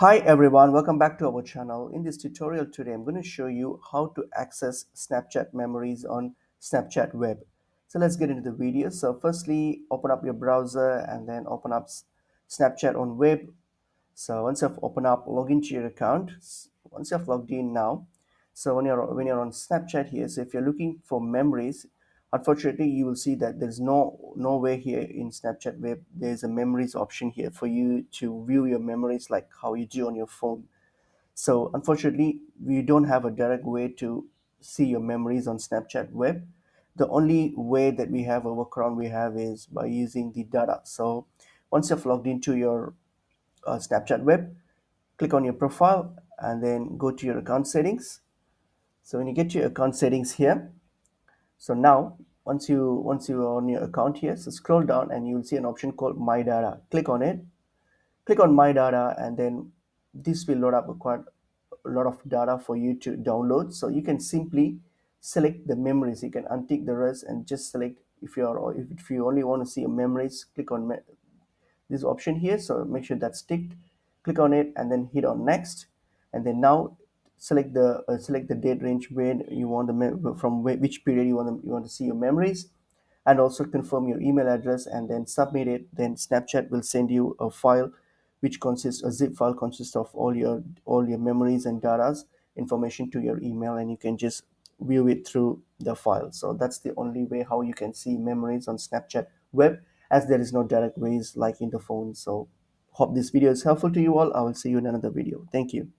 Hi everyone, welcome back to our channel. In this tutorial today, I'm going to show you how to access Snapchat memories on Snapchat web. So let's get into the video. So firstly, open up your browser and then open up Snapchat on web. So once you've opened up, log into your account. Once you've logged in now, so when you're on Snapchat here, so if you're looking for memories, unfortunately you will see that there's nowhere here in Snapchat web there's a memories option here for you to view your memories like how you do on your phone. So unfortunately we don't have a direct way to see your memories on Snapchat web. The only way that we have a workaround we have is by using the data. So once you've logged into your Snapchat web, click on your profile and then go to your account settings. So when you get to your account settings here, so now once you are on your account here, so scroll down and you'll see an option called my data. Click on it. Click on my data and then this will load up quite a lot of data for you to download. So you can simply select the memories. You can untick the rest and just select if you only want to see your memories, click on this option here. So make sure that's ticked. Click on it and then hit on next. And then now select the date range when you want which period you want to see your memories, and also confirm your email address and then submit it. Then Snapchat will send you a file which consists a zip file consists of all your memories and data's information to your email, and you can just view it through the file. So that's the only way how you can see memories on Snapchat web, as there is no direct ways like in the phone. So hope this video is helpful to you all. I will see you in another video. Thank you.